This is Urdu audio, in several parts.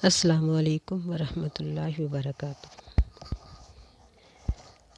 السلام علیکم ورحمۃ اللہ وبرکاتہ۔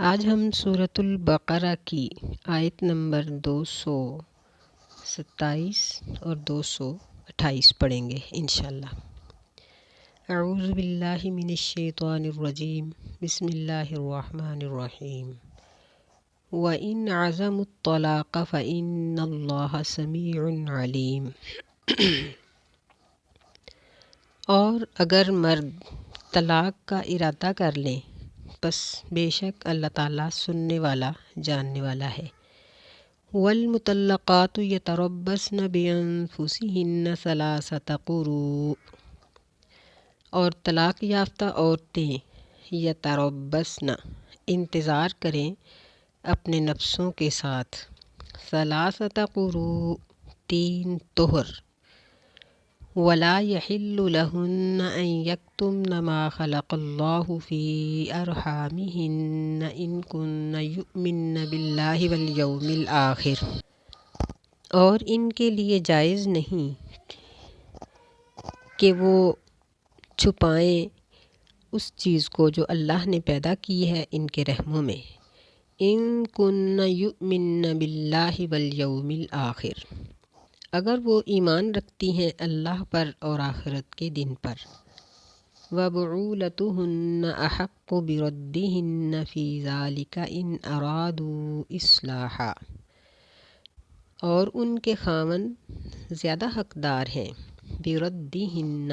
آج ہم سورۃ البقرہ کی آیت نمبر 227 اور 228 پڑھیں گے انشاءاللہ۔ اعوذ باللہ من الشیطان الرجیم، بسم اللہ الرحمن الرحیم۔ وَإِنْ عَزَمُوا الطَّلَاقَ فَإِنَّ اللَّهَ سَمِيعٌ عَلِيمٌ۔ اور اگر مرد طلاق کا ارادہ کر لیں پس بے شک اللہ تعالیٰ سننے والا جاننے والا ہے۔ والمطلقات یتربصن بانفسہن ثلاثۃ قروء، اور طلاق یافتہ عورتیں یتربصن انتظار کریں اپنے نفسوں کے ساتھ، ثلاثۃ قروء 3 طہر، ولا يحل لهن ان يكتمن ما خلق الله في ارحامهن ان كن يؤمن بالله واليوم الاخر، اور ان کے لیے جائز نہیں کہ وہ چھپائیں اس چیز کو جو اللہ نے پیدا کی ہے ان کے رحموں میں، ان کن یؤمن باللہ والیوم الاخر، اگر وہ ایمان رکھتی ہیں اللہ پر اور آخرت کے دن پر۔ وَبُعُولَتُهُنَّ أَحَقُّ بِرَدِّهِنَّ فِي ذَلِكَ إِنْ أَرَادُوا إِصْلَاحًا، اور ان کے خاوند زیادہ حقدار ہیں بِرَدِّهِنَّ،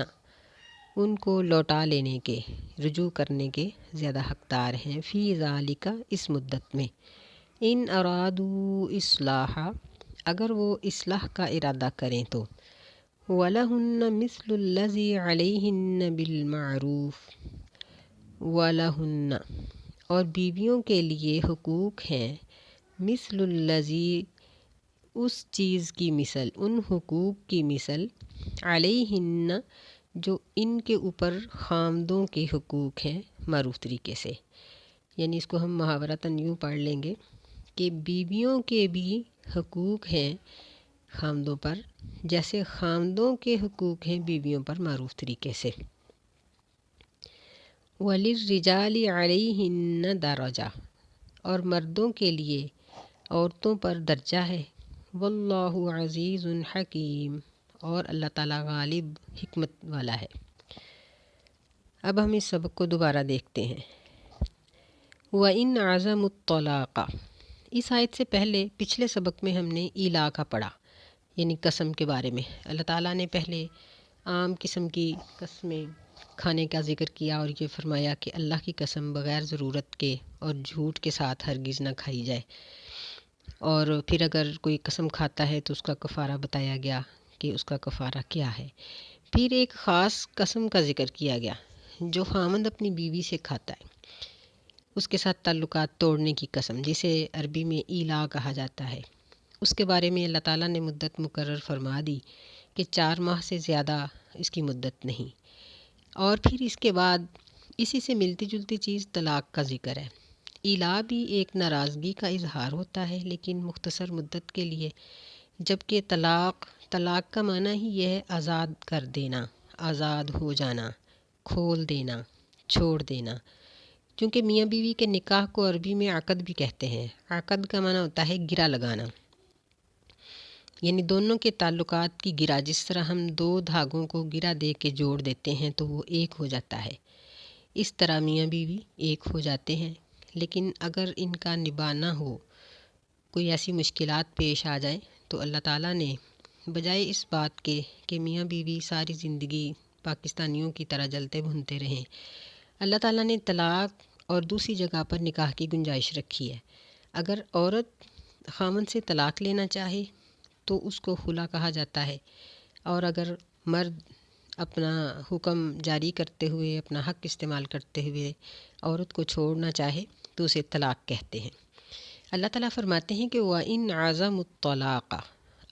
ان کو لوٹا لینے کے، رجوع کرنے کے زیادہ حقدار ہیں، فی ذَلِكَ اس مدت میں، ان ارادوا اصلاحا، اگر وہ اصلاح کا ارادہ کریں تو۔ وَلَهُنَّ مِثْلُ الَّذِي عَلَيْهِنَّ بِالْمَعْرُوفِ، وَلَهُنَّ، اور بیویوں کے لیے حقوق ہیں، مثل الذی، اس چیز کی مثل، ان حقوق کی مثل، علیہن، جو ان کے اوپر خامدوں کے حقوق ہیں، معروف طریقے سے۔ یعنی اس کو ہم محاورتاً یوں پڑھ لیں گے کہ بیویوں کے بھی حقوق ہیں خامدوں پر، جیسے خامدوں کے حقوق ہیں بیویوں پر معروف طریقے سے۔ وَلِلرِّجَالِ عَلَيْهِنَّ دَرَجَةٌ، اور مردوں کے لیے عورتوں پر درجہ ہے۔ وَاللَّهُ عَزِيزٌ حَكِيمٌ، اور اللہ تعالیٰ غالب حکمت والا ہے۔ اب ہم اس سبق کو دوبارہ دیکھتے ہیں۔ وَإِنْ عَزَمُوا الطَّلَاقَ، اس آیت سے پہلے پچھلے سبق میں ہم نے ایلا کا پڑھا، یعنی قسم کے بارے میں۔ اللہ تعالیٰ نے پہلے عام قسم کی قسمیں کھانے کا ذکر کیا اور یہ فرمایا کہ اللہ کی قسم بغیر ضرورت کے اور جھوٹ کے ساتھ ہرگز نہ کھائی جائے، اور پھر اگر کوئی قسم کھاتا ہے تو اس کا کفارہ بتایا گیا کہ اس کا کفارہ کیا ہے۔ پھر ایک خاص قسم کا ذکر کیا گیا جو خاوند اپنی بیوی سے کھاتا ہے، اس کے ساتھ تعلقات توڑنے کی قسم، جسے عربی میں ایلا کہا جاتا ہے۔ اس کے بارے میں اللہ تعالیٰ نے مدت مقرر فرما دی کہ 4 ماہ سے زیادہ اس کی مدت نہیں۔ اور پھر اس کے بعد اسی سے ملتی جلتی چیز طلاق کا ذکر ہے۔ ایلا بھی ایک ناراضگی کا اظہار ہوتا ہے لیکن مختصر مدت کے لیے، جبکہ طلاق کا معنی ہی یہ ہے آزاد کر دینا، آزاد ہو جانا، کھول دینا، چھوڑ دینا۔ کیونکہ میاں بیوی کے نکاح کو عربی میں عقد بھی کہتے ہیں۔ عقد کا معنی ہوتا ہے گرہ لگانا، یعنی دونوں کے تعلقات کی گرہ، جس طرح ہم 2 دھاگوں کو گرہ دے کے جوڑ دیتے ہیں تو وہ ایک ہو جاتا ہے، اس طرح میاں بیوی ایک ہو جاتے ہیں۔ لیکن اگر ان کا نبھانا ہو، کوئی ایسی مشکلات پیش آ جائیں تو اللہ تعالیٰ نے بجائے اس بات کے کہ میاں بیوی ساری زندگی پاکستانیوں کی طرح جلتے بھنتے رہیں، اللہ تعالیٰ نے طلاق اور دوسری جگہ پر نکاح کی گنجائش رکھی ہے۔ اگر عورت خاوند سے طلاق لینا چاہے تو اس کو خلا کہا جاتا ہے، اور اگر مرد اپنا حکم جاری کرتے ہوئے، اپنا حق استعمال کرتے ہوئے عورت کو چھوڑنا چاہے تو اسے طلاق کہتے ہیں۔ اللہ تعالیٰ فرماتے ہیں کہ وَإِنْ عَزَمُوا الطَّلَاقَ،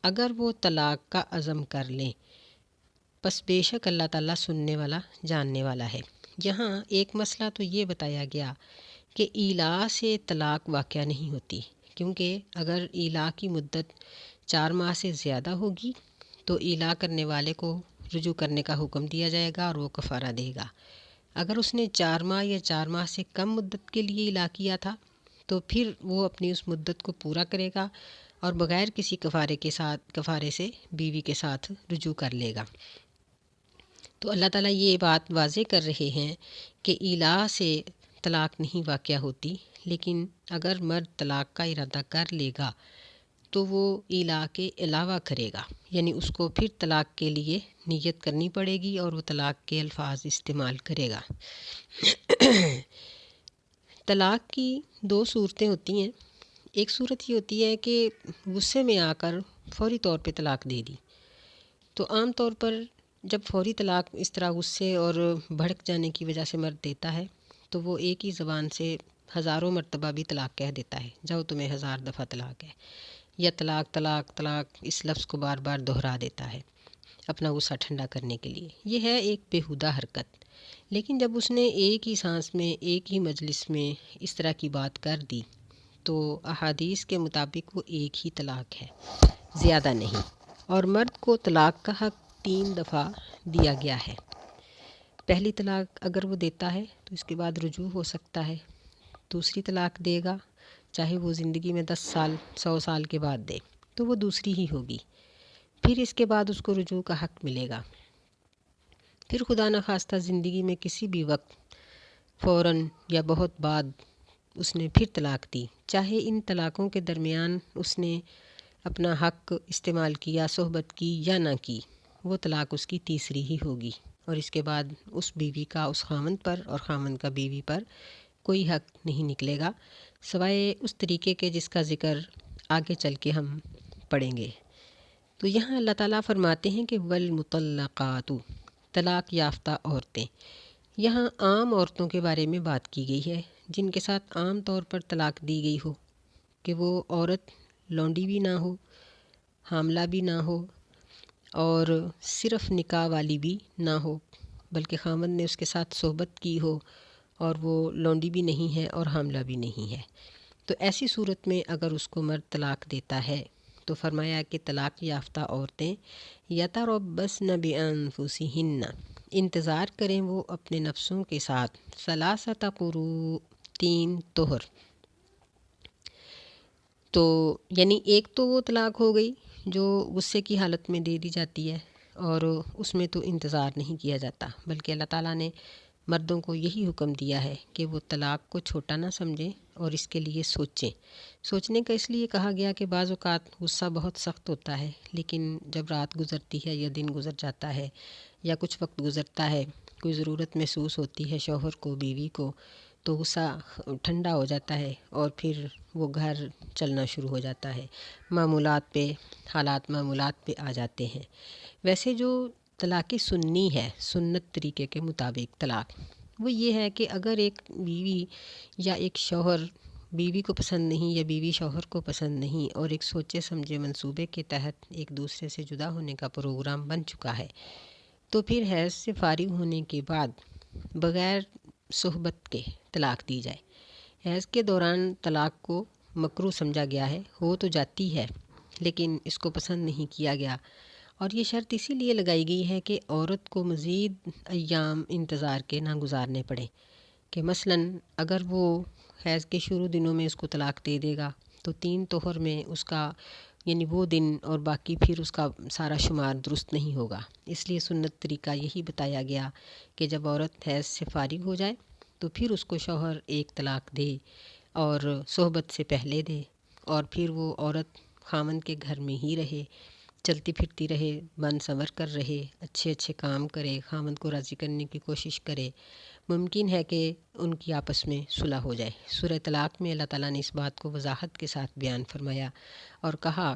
اگر وہ طلاق کا عزم کر لیں پس بے شک اللہ تعالیٰ سننے والا جاننے والا ہے۔ یہاں ایک مسئلہ تو یہ بتایا گیا کہ ایلا سے طلاق واقع نہیں ہوتی، کیونکہ اگر ایلا کی مدت 4 ماہ سے زیادہ ہوگی تو ایلا کرنے والے کو رجوع کرنے کا حکم دیا جائے گا اور وہ کفارہ دے گا۔ اگر اس نے 4 ماہ یا 4 ماہ سے کم مدت کے لیے الا کیا تھا تو پھر وہ اپنی اس مدت کو پورا کرے گا اور بغیر کسی کفارے سے بیوی کے ساتھ رجوع کر لے گا۔ تو اللہ تعالیٰ یہ بات واضح کر رہے ہیں کہ الا سے طلاق نہیں واقع ہوتی، لیکن اگر مرد طلاق کا ارادہ کر لے گا تو وہ الا کے علاوہ کرے گا، یعنی اس کو پھر طلاق کے لیے نیت کرنی پڑے گی اور وہ طلاق کے الفاظ استعمال کرے گا۔ طلاق کی 2 صورتیں ہوتی ہیں۔ ایک صورت یہ ہوتی ہے کہ غصے میں آ کر فوری طور پہ طلاق دے دی۔ تو عام طور پر جب فوری طلاق اس طرح غصے اور بھڑک جانے کی وجہ سے مرد دیتا ہے تو وہ ایک ہی زبان سے ہزاروں مرتبہ بھی طلاق کہہ دیتا ہے، جاؤ تمہیں 1000 دفعہ طلاق ہے، یا طلاق طلاق طلاق اس لفظ کو بار بار دہرا دیتا ہے اپنا غصہ ٹھنڈا کرنے کے لیے۔ یہ ہے ایک بیہودہ حرکت۔ لیکن جب اس نے ایک ہی سانس میں ایک ہی مجلس میں اس طرح کی بات کر دی تو احادیث کے مطابق وہ ایک ہی طلاق ہے، زیادہ نہیں، اور مرد کو طلاق کا حق 3 دفعہ دیا گیا ہے۔ پہلی طلاق اگر وہ دیتا ہے تو اس کے بعد رجوع ہو سکتا ہے، دوسری طلاق دے گا چاہے وہ زندگی میں 10 سال 100 سال کے بعد دے تو وہ دوسری ہی ہوگی، پھر اس کے بعد اس کو رجوع کا حق ملے گا۔ پھر خدا نخواستہ زندگی میں کسی بھی وقت فوراً یا بہت بعد اس نے پھر طلاق دی، چاہے ان طلاقوں کے درمیان اس نے اپنا حق استعمال کیا، صحبت کی یا نہ کی، وہ طلاق اس کی تیسری ہی ہوگی، اور اس کے بعد اس بیوی کا اس خامند پر اور خامند کا بیوی پر کوئی حق نہیں نکلے گا سوائے اس طریقے کے جس کا ذکر آگے چل کے ہم پڑھیں گے۔ تو یہاں اللہ تعالیٰ فرماتے ہیں کہ والمطلقات، طلاق یافتہ عورتیں، یہاں عام عورتوں کے بارے میں بات کی گئی ہے جن کے ساتھ عام طور پر طلاق دی گئی ہو، کہ وہ عورت لونڈی بھی نہ ہو، حاملہ بھی نہ ہو، اور صرف نکاح والی بھی نہ ہو، بلکہ خامند نے اس کے ساتھ صحبت کی ہو اور وہ لونڈی بھی نہیں ہے اور حاملہ بھی نہیں ہے۔ تو ایسی صورت میں اگر اس کو مرد طلاق دیتا ہے تو فرمایا کہ طلاق یافتہ عورتیں یتربصن بانفسہن، انتظار کریں وہ اپنے نفسوں کے ساتھ، ثلاثۃ قروء، 3 طہر۔ تو یعنی ایک تو وہ طلاق ہو گئی جو غصے کی حالت میں دے دی جاتی ہے اور اس میں تو انتظار نہیں کیا جاتا، بلکہ اللہ تعالیٰ نے مردوں کو یہی حکم دیا ہے کہ وہ طلاق کو چھوٹا نہ سمجھیں اور اس کے لیے سوچیں۔ سوچنے کا اس لیے کہا گیا کہ بعض اوقات غصہ بہت سخت ہوتا ہے، لیکن جب رات گزرتی ہے یا دن گزر جاتا ہے یا کچھ وقت گزرتا ہے، کوئی ضرورت محسوس ہوتی ہے شوہر کو، بیوی کو، تو غصہ ٹھنڈا ہو جاتا ہے اور پھر وہ گھر چلنا شروع ہو جاتا ہے، معمولات پہ حالات معمولات پہ آ جاتے ہیں۔ ویسے جو طلاق سنی ہے، سنت طریقے کے مطابق طلاق، وہ یہ ہے کہ اگر ایک بیوی یا ایک شوہر بیوی کو پسند نہیں یا بیوی شوہر کو پسند نہیں اور ایک سوچے سمجھے منصوبے کے تحت ایک دوسرے سے جدا ہونے کا پروگرام بن چکا ہے، تو پھر حیض سے فارغ ہونے کے بعد بغیر صحبت کے طلاق دی جائے۔ حیض کے دوران طلاق کو مکروہ سمجھا گیا ہے، ہو تو جاتی ہے لیکن اس کو پسند نہیں کیا گیا، اور یہ شرط اسی لیے لگائی گئی ہے کہ عورت کو مزید ایام انتظار کے نہ گزارنے پڑیں، کہ مثلاً اگر وہ حیض کے شروع دنوں میں اس کو طلاق دے دے گا تو 3 طہر میں اس کا یعنی وہ دن اور باقی پھر اس کا سارا شمار درست نہیں ہوگا۔ اس لیے سنت طریقہ یہی بتایا گیا کہ جب عورت حیض سے فارغ ہو جائے تو پھر اس کو شوہر ایک طلاق دے اور صحبت سے پہلے دے، اور پھر وہ عورت خامند کے گھر میں ہی رہے، چلتی پھرتی رہے، بن سنور کر رہے، اچھے اچھے کام کرے، خامند کو راضی کرنے کی کوشش کرے۔ ممکن ہے کہ ان کی آپس میں صلح ہو جائے۔ سورہ طلاق میں اللہ تعالیٰ نے اس بات کو وضاحت کے ساتھ بیان فرمایا اور کہا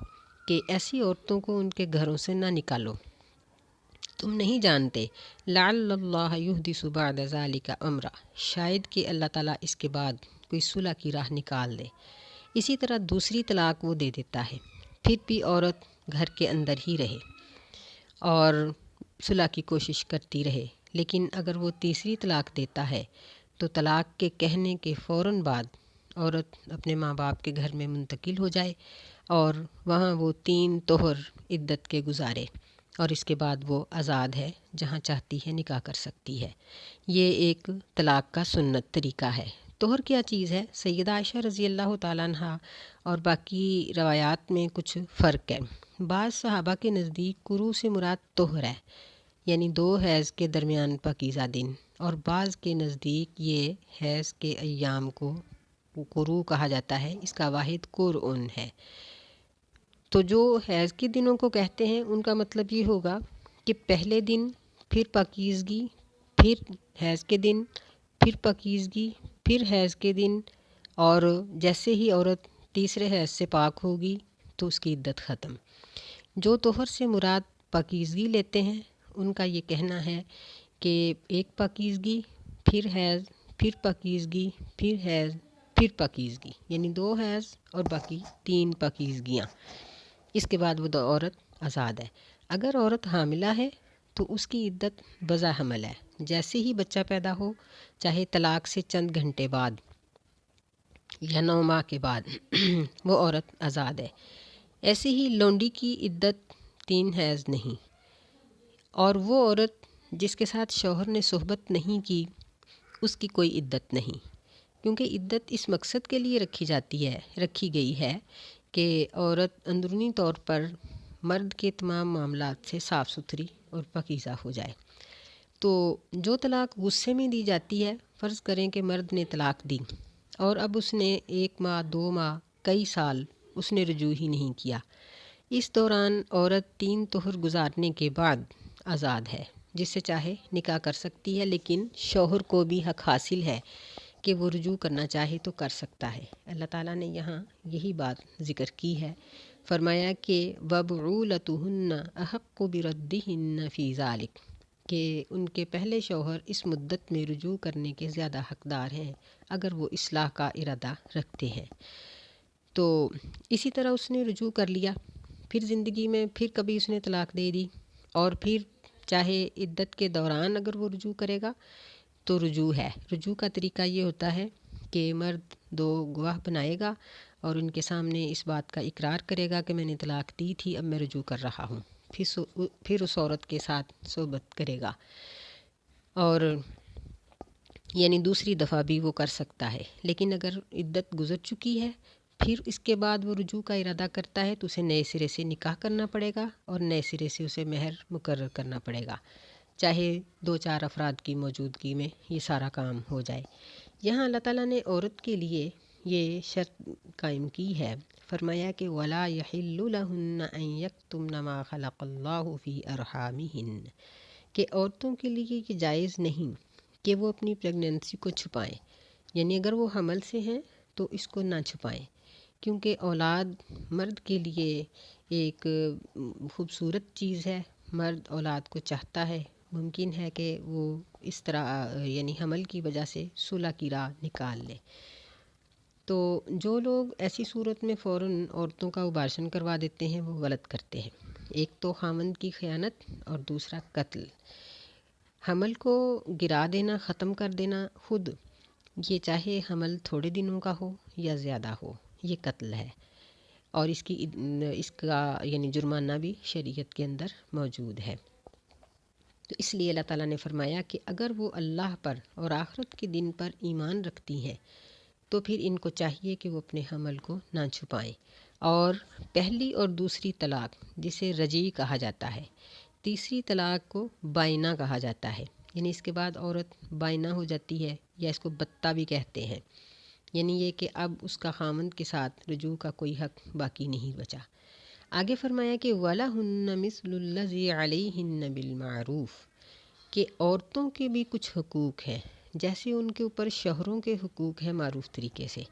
کہ ایسی عورتوں کو ان کے گھروں سے نہ نکالو، تم نہیں جانتے لعل اللہ یحدث بعد ذلک امرا، شاید کہ اللہ تعالیٰ اس کے بعد کوئی صلح کی راہ نکال دے۔ اسی طرح دوسری طلاق وہ دے دیتا ہے، پھر بھی عورت گھر کے اندر ہی رہے اور صلح کی کوشش کرتی رہے، لیکن اگر وہ تیسری طلاق دیتا ہے تو طلاق کے کہنے کے فوراً بعد عورت اپنے ماں باپ کے گھر میں منتقل ہو جائے اور وہاں وہ 3 طہر عدت کے گزارے، اور اس کے بعد وہ آزاد ہے، جہاں چاہتی ہے نکاح کر سکتی ہے۔ یہ ایک طلاق کا سنت طریقہ ہے۔ طہر کیا چیز ہے؟ سیدہ عائشہ رضی اللہ تعالیٰ عنہ اور باقی روایات میں کچھ فرق ہے۔ بعض صحابہ کے نزدیک قروء سے مراد طہر ہے، یعنی 2 حیض کے درمیان پاکیزہ دن، اور بعض کے نزدیک یہ حیض کے ایام کو قروء کہا جاتا ہے، اس کا واحد قرء ہے۔ تو جو حیض کے دنوں کو کہتے ہیں ان کا مطلب یہ ہوگا کہ پہلے دن، پھر پاکیزگی، پھر حیض کے دن، پھر پاکیزگی، پھر حیض کے دن، اور جیسے ہی عورت تیسرے حیض سے پاک ہوگی تو اس کی عدت ختم۔ جو طہر سے مراد پاکیزگی لیتے ہیں ان کا یہ کہنا ہے کہ ایک پاکیزگی، پھر حیض، پھر پاکیزگی، پھر حیض، پھر پاکیزگی، یعنی 2 حیض اور باقی 3 پاکیزگیاں۔ اس کے بعد وہ عورت آزاد ہے۔ اگر عورت حاملہ ہے تو اس کی عدت بضع حمل ہے، جیسے ہی بچہ پیدا ہو، چاہے طلاق سے چند گھنٹے بعد یا 9 ماہ کے بعد، وہ عورت آزاد ہے۔ ایسے ہی لونڈی کی عدت 3 حیض نہیں، اور وہ عورت جس کے ساتھ شوہر نے صحبت نہیں کی اس کی کوئی عدت نہیں، کیونکہ عدت اس مقصد کے لیے رکھی گئی ہے کہ عورت اندرونی طور پر مرد کے تمام معاملات سے صاف ستھری اور پاکیزہ ہو جائے۔ تو جو طلاق غصے میں دی جاتی ہے، فرض کریں کہ مرد نے طلاق دی اور اب اس نے 1 ماہ، 2 ماہ، کئی سال اس نے رجوع ہی نہیں کیا، اس دوران عورت 3 طہر گزارنے کے بعد آزاد ہے، جس سے چاہے نکاح کر سکتی ہے، لیکن شوہر کو بھی حق حاصل ہے کہ وہ رجوع کرنا چاہے تو کر سکتا ہے۔ اللہ تعالیٰ نے یہاں یہی بات ذکر کی ہے، فرمایا کہ وَبُعُولَتُهُنَّ أَحَقُّ بِرَدِّهِنَّ فِي ذَلِكَ، کہ ان کے پہلے شوہر اس مدت میں رجوع کرنے کے زیادہ حقدار ہیں اگر وہ اصلاح کا ارادہ رکھتے ہیں۔ تو اسی طرح اس نے رجوع کر لیا، پھر زندگی میں پھر کبھی اس نے طلاق دے دی، اور پھر چاہے عدت کے دوران اگر وہ رجوع کرے گا تو رجوع ہے۔ رجوع کا طریقہ یہ ہوتا ہے کہ مرد 2 گواہ بنائے گا اور ان کے سامنے اس بات کا اقرار کرے گا کہ میں نے طلاق دی تھی، اب میں رجوع کر رہا ہوں، پھر اس عورت کے ساتھ صحبت کرے گا، اور یعنی دوسری دفعہ بھی وہ کر سکتا ہے۔ لیکن اگر عدت گزر چکی ہے، پھر اس کے بعد وہ رجوع کا ارادہ کرتا ہے تو اسے نئے سرے سے نکاح کرنا پڑے گا اور نئے سرے سے اسے مہر مقرر کرنا پڑے گا، چاہے 2-4 افراد کی موجودگی میں یہ سارا کام ہو جائے۔ یہاں اللہ تعالیٰ نے عورت کے لیے یہ شرط قائم کی ہے، فرمایا کہ وَلَا يَحِلُّ لَهُنَّ أَن يَكْتُمْنَ مَا خَلَقَ اللَّهُ فِي أَرْحَامِهِنَّ، کہ عورتوں کے لیے یہ جائز نہیں کہ وہ اپنی پریگننسی کو چھپائیں، یعنی اگر وہ حمل سے ہیں تو اس کو نہ چھپائیں، کیونکہ اولاد مرد کے لیے ایک خوبصورت چیز ہے، مرد اولاد کو چاہتا ہے، ممکن ہے کہ وہ اس طرح یعنی حمل کی وجہ سے صلح کی راہ نکال لے۔ تو جو لوگ ایسی صورت میں فوراً عورتوں کا ابارشن کروا دیتے ہیں وہ غلط کرتے ہیں۔ ایک تو خاوند کی خیانت اور دوسرا قتل۔ حمل کو گرا دینا، ختم کر دینا خود، یہ چاہے حمل تھوڑے دنوں کا ہو یا زیادہ ہو، یہ قتل ہے، اور اس کا یعنی جرمانہ بھی شریعت کے اندر موجود ہے۔ تو اس لیے اللہ تعالیٰ نے فرمایا کہ اگر وہ اللہ پر اور آخرت کے دن پر ایمان رکھتی ہیں تو پھر ان کو چاہیے کہ وہ اپنے حمل کو نہ چھپائیں، اور پہلی اور دوسری طلاق جسے رجعی کہا جاتا ہے، تیسری طلاق کو بائنہ کہا جاتا ہے، یعنی اس کے بعد عورت بائنہ ہو جاتی ہے، یا اس کو بتہ بھی کہتے ہیں، یعنی یہ کہ اب اس کا خامند کے ساتھ رجوع کا کوئی حق باقی نہیں بچا۔ آگے فرمایا کہ وَلَهُنَّ مِثْلُ الَّذِي عَلَيْهِنَّ بِالْمَعْرُوفِ، کہ عورتوں کے بھی کچھ حقوق ہیں جیسے ان کے اوپر شوہروں کے حقوق ہیں معروف طریقے سے،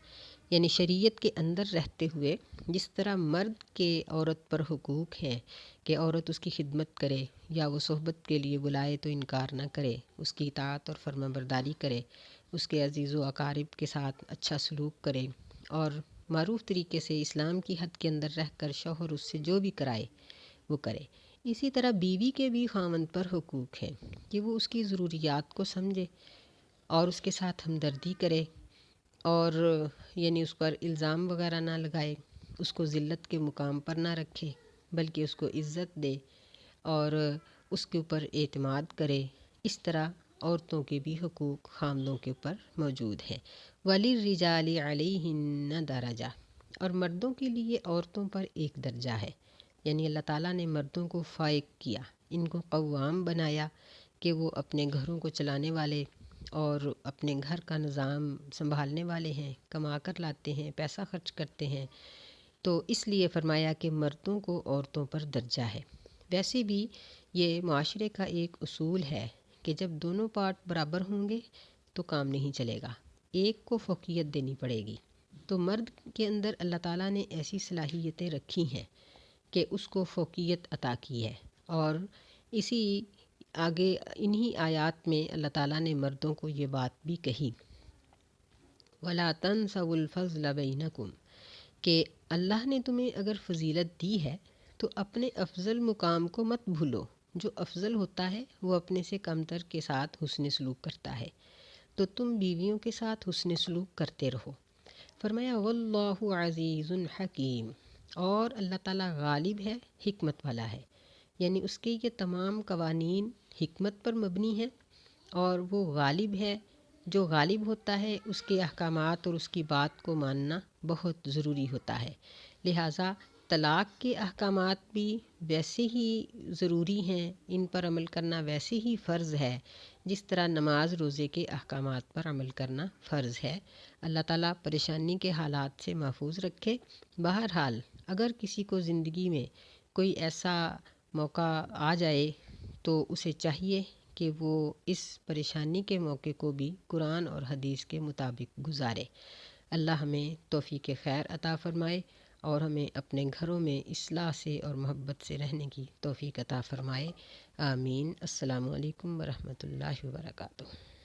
یعنی شریعت کے اندر رہتے ہوئے جس طرح مرد کے عورت پر حقوق ہیں کہ عورت اس کی خدمت کرے، یا وہ صحبت کے لیے بلائے تو انکار نہ کرے، اس کی اطاعت اور فرما برداری کرے، اس کے عزیز و اقارب کے ساتھ اچھا سلوک کرے، اور معروف طریقے سے اسلام کی حد کے اندر رہ کر شوہر اس سے جو بھی کرائے وہ کرے۔ اسی طرح بیوی کے بھی خاوند پر حقوق ہیں کہ وہ اس کی ضروریات کو سمجھے اور اس کے ساتھ ہمدردی کرے، اور یعنی اس پر الزام وغیرہ نہ لگائے، اس کو ذلت کے مقام پر نہ رکھے بلکہ اس کو عزت دے، اور اس کے اوپر اعتماد کرے۔ اس طرح عورتوں کے بھی حقوق خامدوں کے اوپر موجود ہیں۔ وَلِلرِّجَالِ عَلَيْهِنَّ دَرَجَہ، اور مردوں کے لیے عورتوں پر ایک درجہ ہے، یعنی اللہ تعالیٰ نے مردوں کو فائق کیا، ان کو قوام بنایا کہ وہ اپنے گھروں کو چلانے والے اور اپنے گھر کا نظام سنبھالنے والے ہیں، کما کر لاتے ہیں، پیسہ خرچ کرتے ہیں، تو اس لیے فرمایا کہ مردوں کو عورتوں پر درجہ ہے۔ ویسے بھی یہ معاشرے کا ایک اصول ہے کہ جب دونوں پارٹ برابر ہوں گے تو کام نہیں چلے گا، ایک کو فوقیت دینی پڑے گی۔ تو مرد کے اندر اللہ تعالیٰ نے ایسی صلاحیتیں رکھی ہیں کہ اس کو فوقیت عطا کی ہے، اور اسی آگے انہی آیات میں اللہ تعالیٰ نے مردوں کو یہ بات بھی کہی، وَلَا تَنْسَوُا الْفَضْلَ بَيْنَكُمْ، کہ اللہ نے تمہیں اگر فضیلت دی ہے تو اپنے افضل مقام کو مت بھولو۔ جو افضل ہوتا ہے وہ اپنے سے کمتر کے ساتھ حسن سلوک کرتا ہے، تو تم بیویوں کے ساتھ حسن سلوک کرتے رہو۔ فرمایا واللہ عزیز حکیم، اور اللہ تعالیٰ غالب ہے، حکمت والا ہے، یعنی اس کے یہ تمام قوانین حکمت پر مبنی ہیں، اور وہ غالب ہے۔ جو غالب ہوتا ہے اس کے احکامات اور اس کی بات کو ماننا بہت ضروری ہوتا ہے۔ لہٰذا طلاق کے احکامات بھی ویسے ہی ضروری ہیں، ان پر عمل کرنا ویسے ہی فرض ہے جس طرح نماز روزے کے احکامات پر عمل کرنا فرض ہے۔ اللہ تعالیٰ پریشانی کے حالات سے محفوظ رکھے۔ بہرحال اگر کسی کو زندگی میں کوئی ایسا موقع آ جائے تو اسے چاہیے کہ وہ اس پریشانی کے موقع کو بھی قرآن اور حدیث کے مطابق گزارے۔ اللہ ہمیں توفیق خیر عطا فرمائے اور ہمیں اپنے گھروں میں اصلاح سے اور محبت سے رہنے کی توفیق عطا فرمائے۔ آمین۔ السلام علیکم ورحمۃ اللہ وبرکاتہ۔